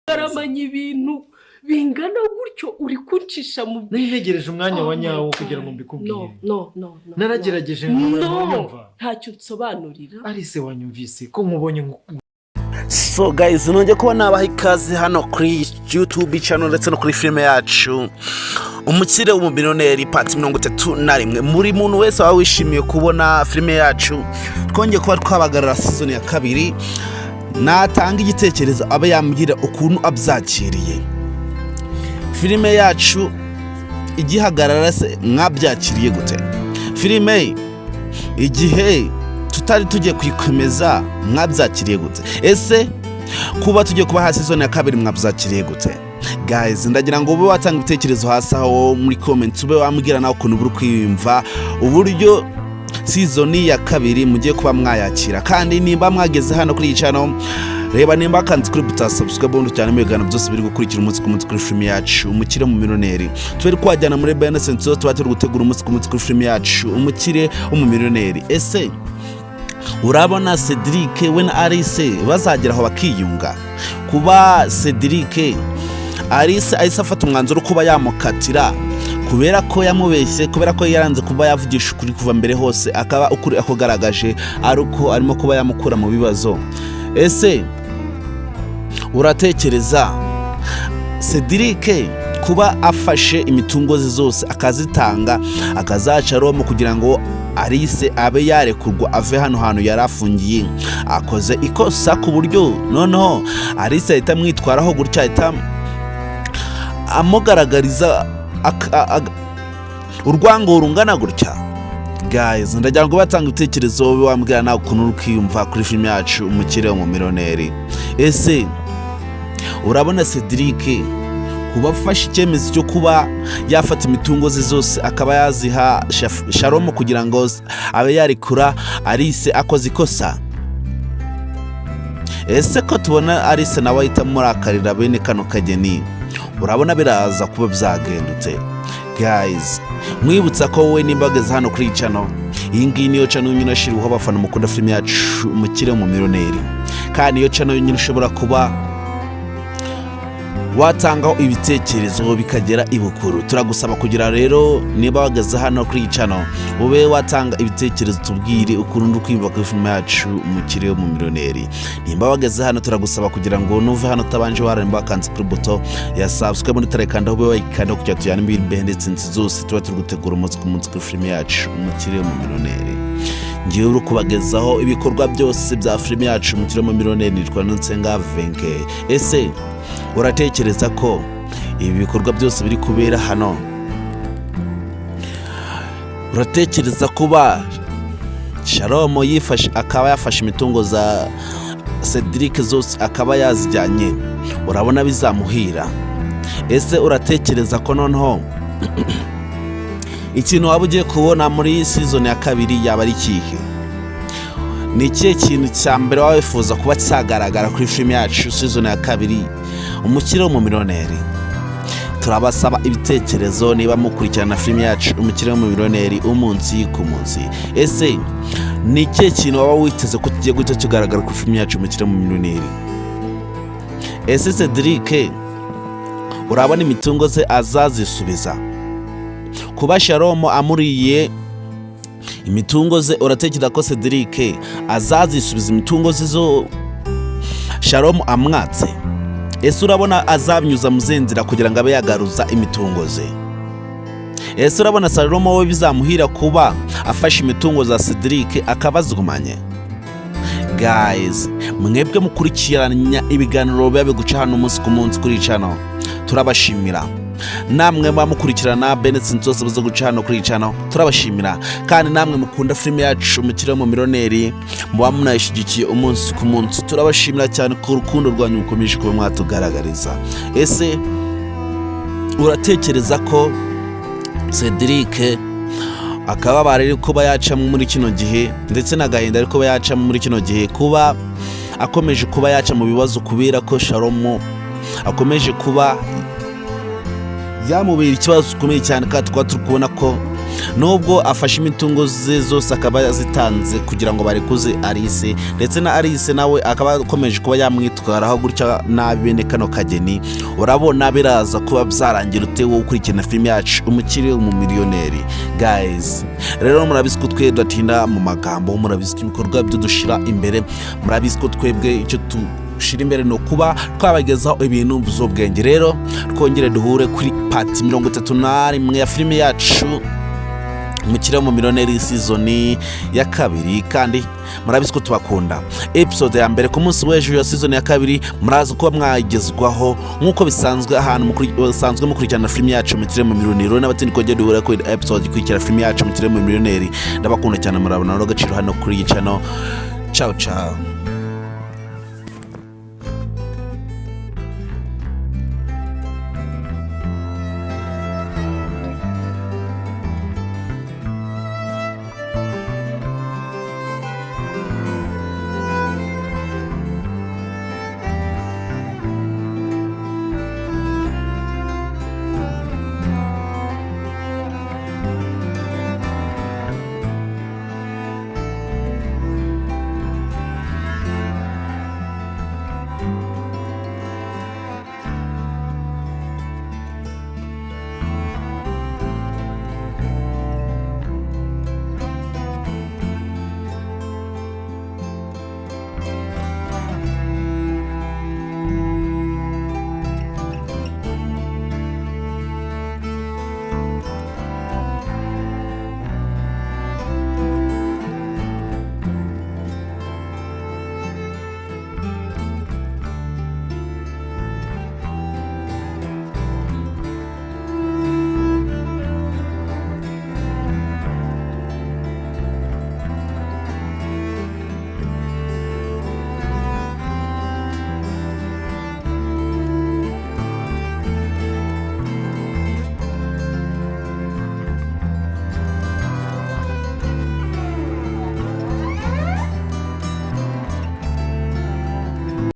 garamanya ibintu bingana gutyo uri kuncisha mu ntegereje umwanya wa nyawo kugira ngo mbikubwire. No. Naragerageje numva. Ntacyo nsobanurira. Ari se wanyumvise ko nkubonye So guys, nongeye kuba nabaha ikaze hano kuri YouTube channel ndetse no kuri filime yacu Umukirire w'Umumillionare part 31. Muri muntu wese wawe wishimiye kubona filime yacu twongeye kuba twabagarara season ya 2, natanga igitekerezo abe yambwira ukuntu abyakiriye. Filime yacu igihagarara se mwabyakiriye gute? Filime igihe tutari tugiye kwikomeza mwabyakiriye gute? Ese kuba tugiye kuba hasi season ya 2 mwabyakiriye gute? Guys, ndagira ngo ube watanga ibitekerezo hasi aho muri comment, ube wambwira nawe ukuntu buri kwiyumva uburyo season ya 2 mugiye kuba mwayakira. Kandi nimba mwageze hano kuri channel, reba nimba kandi kuri buta subscribe undi cyane mugana byose biri gukurikira umunsi ku munsi kuri filime yacu Umukirire w'Umumillionare. Twari kwajyana muri Benessence so twaturi gutegura umunsi ku munsi kuri filime yacu Umukirire w'Umumillionare. Ese urabona Cedric we na Alice bazagera aho bakiyunga? Kuba Cedric Alice afata umwanzuro kuba yamukatira kubera ko yamubeshye, kubera ko yaranze kuba yavugisha ukuri kuva mbere hose, akaba ukuri akogaragaje aruko arimo kuba yamukura mu bibazo. Ese uratekereza Cedric kuba afashe imitungo ze zose akazitanga akazaca Roma kugira ngo Alice abe yarekurwa ave hano hantu yarafungiye, akoze ikosa ku buryo noneho Alice ahita mwitwaraho gutya, ahita amugaragariza urwango rungana gutya? Guys, ndagira ngo batanga ibitekerezo wambwira nawe ukuntu ukiyumva kuri filime yacu Umukirire w'Umumillionare. Ese urabona Cedric kuba afashe icyemezo cyo kuba yafata imitungo ze zose akaba yaziha Shalom kugira ngo abe yarikura Alice akoze ikosa? Ese ko tubona Alice nawe ahita murakarira bene kano kageni, urabona biraza kuba byagendutse? Guys, mwibutsa ko wowe nimbageze hano kuri channel, iyi ngiyi niyo channel nyine ashiriho abafana mukunda filime yacu Umukirire w'Umumillionare. Kandi iyo channel nyine ushobora kuba watangaho ibitekerezo bikagera ibukuru. Turagusaba kugira rero niba wageze hano kuri channel ube watanga ibitekerezo tubwire ukuntu kwimva kuri filime yacu Umukirire w'Umumillionare. Nimba wageze hano turagusaba kugira ngo nuve hano tabanje waremba kanze kuri buto ya subscribe n'utarekanda ube wayikanda kugira tujyane mu ndetse zose tuba turi gutegura umunsi ku munsi kuri filime yacu Umukirire w'Umumillionare. Ngiye uri kubagezaho ibikorwa byose bya filime yacu Umukirire w'Umumillionare nitwa Nsenga Venke. Ese uratekereza ko ibi bikorwa byose biri kubera hano? Uratekereza kuba Shalom akaba yafashe imitungo za Cedric zose akaba yazijyanye, urabona bizamuhira? Ese uratekereza ko noneho ikintu waba ugiye kubona muri season ya 2 yaba ari kihe? Ni ikihe kintu cya mbere wawe wifuza kuba cyagaragara kuri filime yacu season ya 2 Umukirire w'Umumillionare? Turabasaba ibitekerezo niba mukurikirana filime yacu Umukirire w'Umumillionare umunsi ku munsi. Ese ni ikihe kintu waba witeze ko kigiye guhita kigaragara kuri filime yacu Umukirire w'Umumillionare? Ese Cedric urabona imitungo ze azazisubiza? Kuba Shalom amuriye imitungo ze, uratekereza ko Cedric azazisubiza imitungo ze zo Shalom amwatse? Ese urabona azabnyuza mu zenzira kugira ngo abe yagaruza imitungo ze? Ese urabona Shalom we bizamuhira kuba afashe imitungo za Cedric akabazugumanye? Guys, mwebwe mukurikiranya ibiganiro biba biguca hano umunsi ku munsi kuri channel, turabashimira. Namwe bamukurikirana Benessence zose bazo guca hano kuri channel, turabashimira. Kandi namwe mukunda filime yacu Umukirire w'Umumillionare muba munayishigikiye umunsi ku munsi, turabashimira cyane ku rukundo rwanyu mukomeje kuba mwatugaragariza. Ese uratekereza ko Cedric akaba bari kuba yaca muri kino gihe ndetse n'agahinda ariko kuba yaca muri kino gihe, kuba akomeje kuba yaca mu bibazo kubera ko Shalom akomeje kuba yamubera ikibazo gikomeye cyane, kandi twaba turi kubona ko nubwo afashe imitungo ze zose akaba yazitanze kugira ngo barekuze Alice, ndetse na Alice nawe akaba akomeje kuba yamwitwaraho gutya nabi bene kano kageni. Urabona biraza kuba byarangira utewe ukurikirana filime yacu Umukirire Wumumillionare. Guys, rero murabizi ko twe datinda mu magambo, murabizi ko ibikorwa byo dushira imbere, murabizi ko twebwe icyo shira imbere no kuba twabagezaho ibintu by'ubwenge. Rero twongere duhure kuri part 31 ya filime yacu Umukirire Wumumillionare season ya 2, kandi murabizi ko tubakunda. Episode ya mbere ku munsi w'ejo ya season ya 2 muraza kuba mwagezwaho nkuko bisanzwe ahantu musanzwe mukurikirana filime yacu Umukirire Wumumillionare, n'abatindi kongera duhure ku episode ikurikira filime yacu Umukirire Wumumillionare. Ndabakunda cyane, murabona n'agaciro hano kuri iyi channel. Ciao ciao.